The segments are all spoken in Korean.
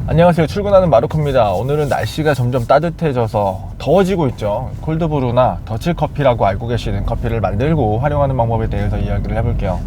안녕하세요. 출근하는 마루코입니다. 오늘은 날씨가 점점 따뜻해져서 더워지고 있죠. 콜드브루나 더치커피라고 알고 계시는 커피를 만들고 활용하는 방법에 대해서 이야기를 해볼게요.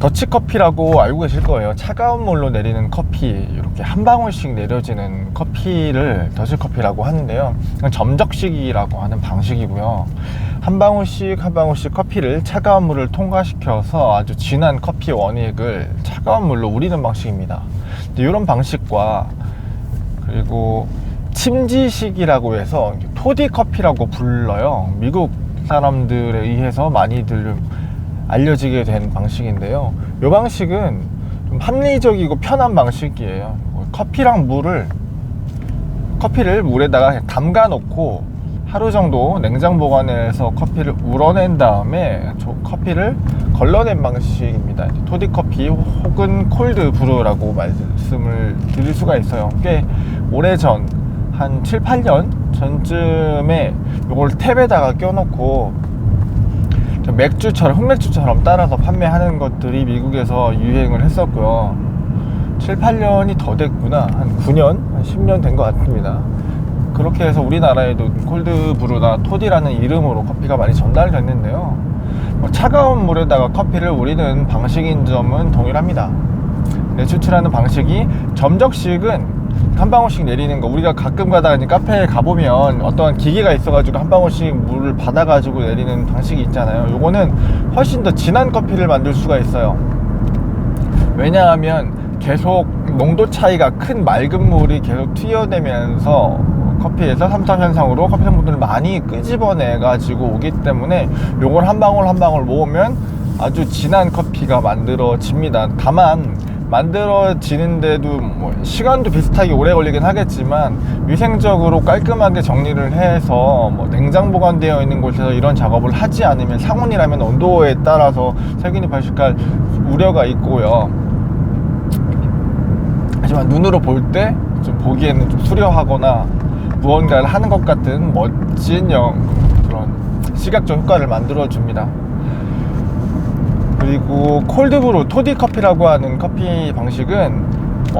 더치커피라고 알고 계실 거예요. 차가운 물로 내리는 커피, 이렇게 한 방울씩 내려지는 커피를 더치커피라고 하는데요. 점적식이라고 하는 방식이고요. 한 방울씩 한 방울씩 커피를 차가운 물을 통과시켜서 아주 진한 커피 원액을 차가운 물로 우리는 방식입니다. 이런 방식과 그리고 침지식이라고 해서 토디커피라고 불러요. 미국 사람들에 의해서 많이들 알려지게 된 방식인데요. 이 방식은 좀 합리적이고 편한 방식이에요. 커피를 물에다가 담가 놓고 하루 정도 냉장 보관해서 커피를 우러낸 다음에 커피를 걸러낸 방식입니다. 토디커피 혹은 콜드브루라고 말씀을 드릴 수가 있어요. 꽤 오래전, 한 7, 8년 전쯤에 이걸 탭에다가 껴놓고 흑맥주처럼 따라서 판매하는 것들이 미국에서 유행을 했었고요. 7, 8년이 더 됐구나. 한 9년, 한 10년 된 것 같습니다. 그렇게 해서 우리나라에도 콜드브루나 토디라는 이름으로 커피가 많이 전달됐는데요. 차가운 물에다가 커피를 우리는 방식인 점은 동일합니다. 근데 추출하는 방식이 점적식은 한 방울씩 내리는 거, 우리가 가끔 가다가 이제 카페에 가보면 어떠한 기계가 있어가지고 한 방울씩 물을 받아가지고 내리는 방식이 있잖아요. 요거는 훨씬 더 진한 커피를 만들 수가 있어요. 왜냐하면 계속 농도 차이가 큰 맑은 물이 계속 튀어내면서 커피에서 삼투압 현상으로 커피 성분들을 많이 끄집어내 가지고 오기 때문에 요걸 한 방울 한 방울 모으면 아주 진한 커피가 만들어집니다. 다만 만들어지는데도 시간도 비슷하게 오래 걸리긴 하겠지만 위생적으로 깔끔하게 정리를 해서 냉장 보관되어 있는 곳에서 이런 작업을 하지 않으면 상온이라면 온도에 따라서 세균이 발생할 우려가 있고요. 하지만 눈으로 볼 때 좀 보기에는 좀 수려하거나 무언가를 하는 것 같은 멋진 그런 시각적 효과를 만들어 줍니다. 그리고 콜드브루, 토디커피라고 하는 커피 방식은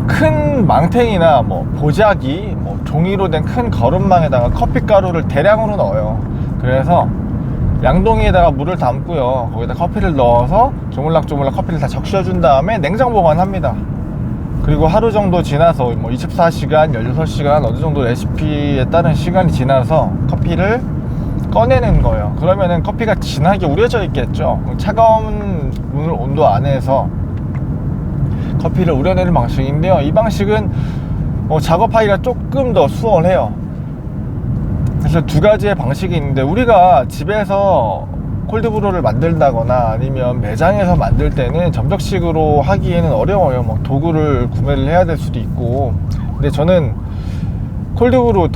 큰 망탱이나 보자기, 종이로 된 큰 거름망에다가 커피가루를 대량으로 넣어요. 그래서 양동이에다가 물을 담고요. 거기다 커피를 넣어서 조물락조물락 커피를 다 적셔준 다음에 냉장 보관합니다. 그리고 하루 정도 지나서 24시간, 16시간 어느 정도 레시피에 따른 시간이 지나서 커피를 꺼내는 거예요. 그러면은 커피가 진하게 우려져 있겠죠. 차가운 물 온도 안에서 커피를 우려내는 방식인데요. 이 방식은 작업하기가 조금 더 수월해요. 그래서 두 가지의 방식이 있는데, 우리가 집에서 콜드브루를 만든다거나 아니면 매장에서 만들 때는 점적식으로 하기에는 어려워요. 도구를 구매를 해야 될 수도 있고. 근데 저는 콜드브루,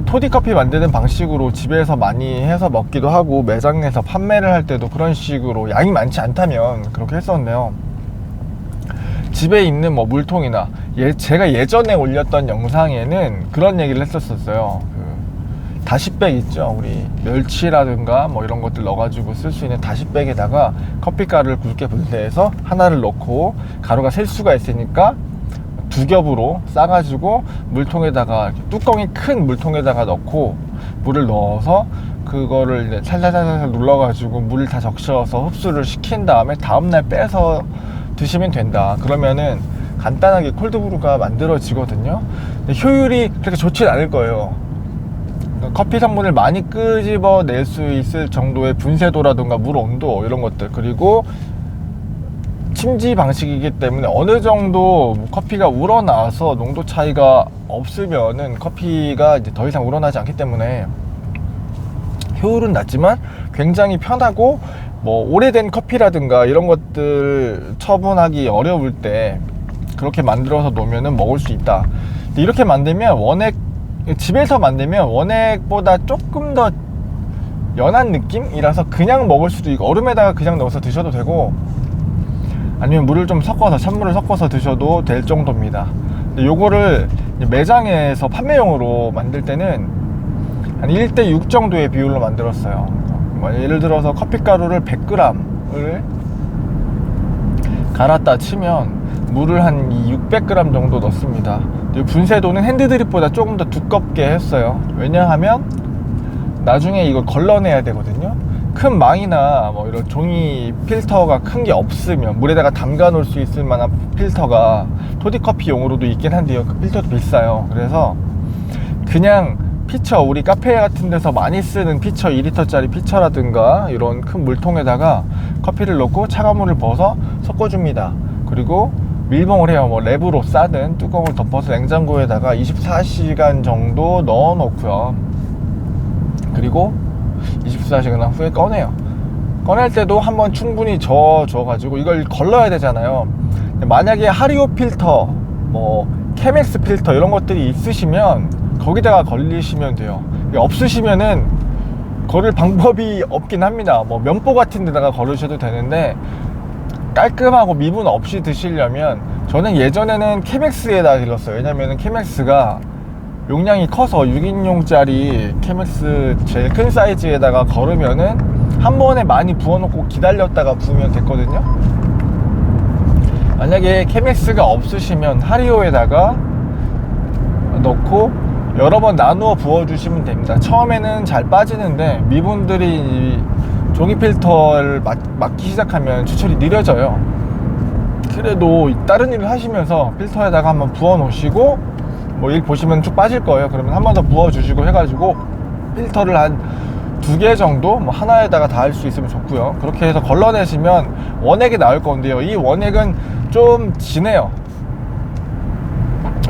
토디커피 만드는 방식으로 집에서 많이 해서 먹기도 하고, 매장에서 판매를 할 때도 그런 식으로 양이 많지 않다면 그렇게 했었는데요. 집에 있는 물통이나 제가 예전에 올렸던 영상에는 그런 얘기를 했었어요. 다시백 있죠. 우리 멸치라든가 이런 것들 넣어가지고 쓸 수 있는 다시백에다가 커피가루를 굵게 분쇄해서 하나를 넣고 가루가 셀 수가 있으니까 두 겹으로 싸가지고 물통에다가, 뚜껑이 큰 물통에다가 넣고 물을 넣어서 그거를 이제 살살살살 눌러가지고 물을 다 적셔서 흡수를 시킨 다음에 다음날 빼서 드시면 된다. 그러면은 간단하게 콜드브루가 만들어지거든요. 근데 효율이 그렇게 좋진 않을 거예요. 커피 성분을 많이 끄집어낼 수 있을 정도의 분쇄도라든가 물 온도, 이런 것들, 그리고 침지 방식이기 때문에 어느 정도 커피가 우러나서 농도 차이가 없으면은 커피가 이제 더 이상 우러나지 않기 때문에 효율은 낮지만 굉장히 편하고, 오래된 커피라든가 이런 것들 처분하기 어려울 때 그렇게 만들어서 놓으면은 먹을 수 있다. 이렇게 만들면 집에서 만들면 원액보다 조금 더 연한 느낌이라서 그냥 먹을 수도 있고, 얼음에다가 그냥 넣어서 드셔도 되고, 아니면 물을 좀 섞어서, 찬물을 섞어서 드셔도 될 정도입니다. 근데 요거를 매장에서 판매용으로 만들 때는 한 1대6 정도의 비율로 만들었어요. 예를 들어서 커피가루를 100g을 갈았다 치면 물을 한 600g 정도 넣습니다. 분쇄도는 핸드드립보다 조금 더 두껍게 했어요. 왜냐하면 나중에 이걸 걸러내야 되거든요. 큰 망이나 뭐 이런 종이 필터가 큰 게 없으면, 물에다가 담가 놓을 수 있을 만한 필터가 토디커피용으로도 있긴 한데요, 그 필터도 비싸요. 그래서 그냥 피처, 우리 카페 같은 데서 많이 쓰는 피처, 2리터짜리 피처라든가 이런 큰 물통에다가 커피를 넣고 차가운 물을 부어서 섞어줍니다. 그리고 밀봉을 해요. 뭐 랩으로 싸든 뚜껑을 덮어서 냉장고에다가 24시간 정도 넣어 놓고요. 그리고 24시간 후에 꺼내요. 꺼낼 때도 한번 충분히 저어가지고 이걸 걸러야 되잖아요. 만약에 하리오 필터, 뭐 케맥스 필터 이런 것들이 있으시면 거기다가 걸리시면 돼요. 없으시면은 걸을 방법이 없긴 합니다. 뭐 면보 같은 데다가 걸으셔도 되는데, 깔끔하고 미분 없이 드시려면, 저는 예전에는 케맥스에다 길렀어요. 왜냐면은 케맥스가 용량이 커서 6인용짜리 케맥스 제일 큰 사이즈에다가 걸으면은 한 번에 많이 부어놓고 기다렸다가 부으면 됐거든요. 만약에 케맥스가 없으시면 하리오에다가 넣고 여러 번 나누어 부어주시면 됩니다. 처음에는 잘 빠지는데 미분들이 종이 필터를 막기 시작하면 추출이 느려져요. 그래도 다른 일을 하시면서 필터에다가 한번 부어 놓으시고, 뭐 일 보시면 쭉 빠질 거예요. 그러면 한 번 더 부어 주시고 해가지고 필터를 한 2개 정도, 뭐 하나에다가 다 할 수 있으면 좋고요. 그렇게 해서 걸러내시면 원액이 나올 건데요, 이 원액은 좀 진해요.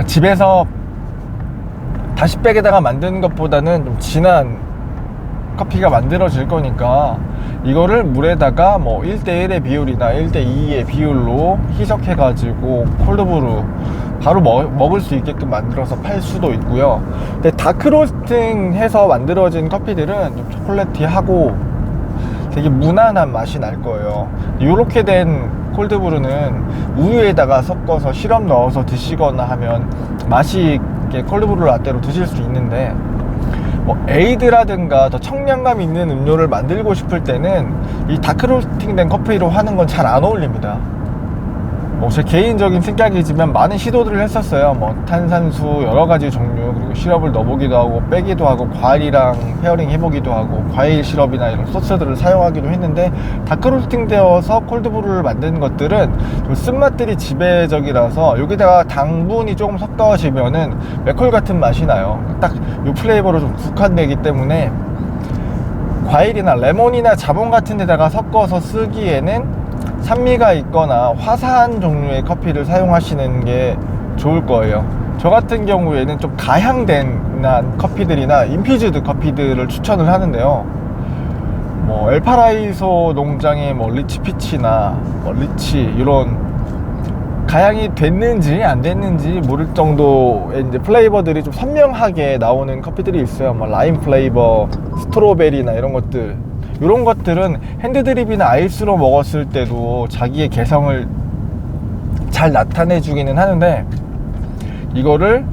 집에서 다시백에다가 만드는 것보다는 좀 진한 커피가 만들어질 거니까 이거를 물에다가 뭐 1:1의 비율이나 1:2의 비율로 희석해 가지고 콜드브루 바로 먹을 수 있게끔 만들어서 팔 수도 있고요. 근데 다크로스팅 해서 만들어진 커피들은 좀 초콜릿티하고 되게 무난한 맛이 날 거예요. 이렇게 된 콜드브루는 우유에다가 섞어서 시럽 넣어서 드시거나 하면 맛이 있게 콜드브루 라떼로 드실 수 있는데, 뭐 에이드라든가 더 청량감 있는 음료를 만들고 싶을 때는 이 다크로스팅 된 커피로 하는 건 잘 안 어울립니다. 뭐 제 개인적인 생각이지만 많은 시도들을 했었어요. 뭐 탄산수 여러가지 종류, 그리고 시럽을 넣어보기도 하고 빼기도 하고 과일이랑 페어링 해보기도 하고 과일 시럽이나 이런 소스들을 사용하기도 했는데, 다크로스팅 되어서 콜드브루를 만드는 것들은 좀 쓴맛들이 지배적이라서 여기다가 당분이 조금 섞어지면은 맥콜 같은 맛이 나요. 딱 이 플레이버로 좀 국한되기 때문에 과일이나 레몬이나 자몽 같은 데다가 섞어서 쓰기에는 산미가 있거나 화사한 종류의 커피를 사용하시는 게 좋을 거예요. 저 같은 경우에는 좀 가향된 커피들이나 인퓨즈드 커피들을 추천을 하는데요. 뭐 엘파라이소 농장의 뭐 리치 피치나 뭐 리치, 이런 가향이 됐는지 안 됐는지 모를 정도의 이제 플레이버들이 좀 선명하게 나오는 커피들이 있어요. 뭐 라임 플레이버, 스트로베리나 이런 것들. 이런 것들은 핸드드립이나 아이스로 먹었을 때도 자기의 개성을 잘 나타내 주기는 하는데, 이거를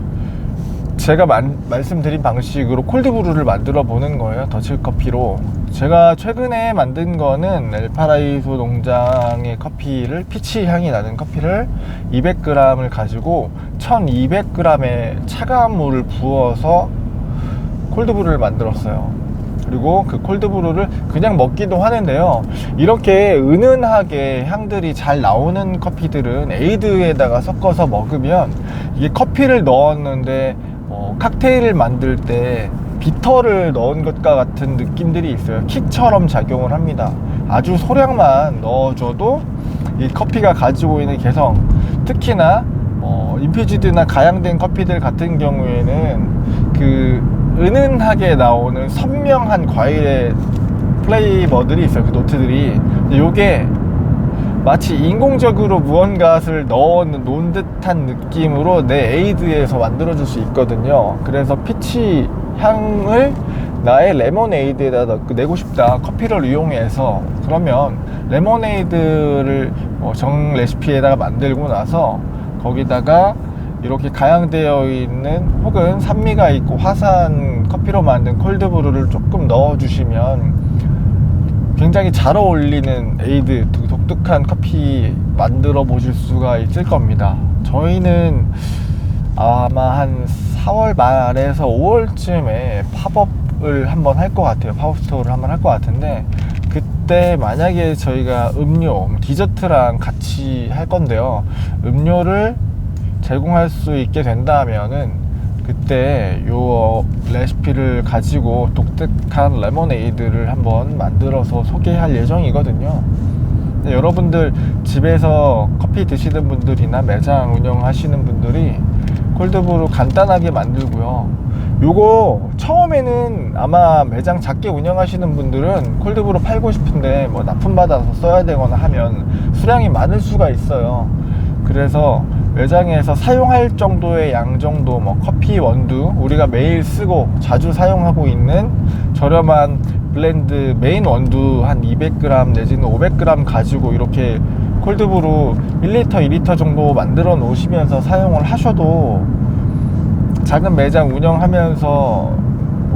제가 말씀드린 방식으로 콜드브루를 만들어 보는 거예요. 더치커피로. 제가 최근에 만든 거는 엘파라이소 농장의 커피를, 피치 향이 나는 커피를 200g을 가지고 1200g의 차가운 물을 부어서 콜드브루를 만들었어요. 그리고 그 콜드브루를 그냥 먹기도 하는데요, 이렇게 은은하게 향들이 잘 나오는 커피들은 에이드에다가 섞어서 먹으면, 이게 커피를 넣었는데 칵테일을 만들 때 비터를 넣은 것과 같은 느낌들이 있어요. 킥처럼 작용을 합니다. 아주 소량만 넣어줘도 이 커피가 가지고 있는 개성, 특히나 인퓨즈드나 가양된 커피들 같은 경우에는 그 은은하게 나오는 선명한 과일의 플레이버들이 있어요. 그 노트들이. 요게 마치 인공적으로 무언가를 넣은 듯한 느낌으로 내 에이드에서 만들어줄 수 있거든요. 그래서 피치 향을 나의 레모네이드에다 내고 싶다, 커피를 이용해서. 그러면 레모네이드를 정 레시피에다가 만들고 나서 거기다가 이렇게 가양되어 있는 혹은 산미가 있고 화사한 커피로 만든 콜드브루를 조금 넣어주시면 굉장히 잘 어울리는 에이드, 독특한 커피 만들어 보실 수가 있을 겁니다. 저희는 아마 한 4월 말에서 5월쯤에 팝업을 한번 할 것 같아요. 팝업 스토어를 한번 할 것 같은데, 그때 만약에 저희가 음료, 디저트랑 같이 할 건데요, 음료를 제공할 수 있게 된다면은 그때 요 레시피를 가지고 독특한 레모네이드를 한번 만들어서 소개할 예정이거든요. 여러분들 집에서 커피 드시는 분들이나 매장 운영하시는 분들이 콜드브루 간단하게 만들고요, 요거 처음에는 아마 매장 작게 운영하시는 분들은 콜드브루 팔고 싶은데 뭐 납품받아서 써야 되거나 하면 수량이 많을 수가 있어요. 그래서 매장에서 사용할 정도의 양 정도, 뭐 커피 원두, 우리가 매일 쓰고 자주 사용하고 있는 저렴한 블렌드 메인 원두 한 200g 내지는 500g 가지고 이렇게 콜드브루 1리터 2리터 정도 만들어 놓으시면서 사용을 하셔도 작은 매장 운영하면서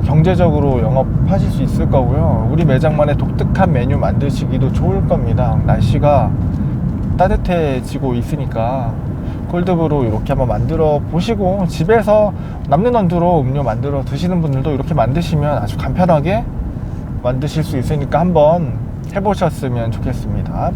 경제적으로 영업하실 수 있을 거고요, 우리 매장만의 독특한 메뉴 만드시기도 좋을 겁니다. 날씨가 따뜻해지고 있으니까 콜드브루 이렇게 한번 만들어 보시고, 집에서 남는 원두로 음료 만들어 드시는 분들도 이렇게 만드시면 아주 간편하게 만드실 수 있으니까 한번 해보셨으면 좋겠습니다.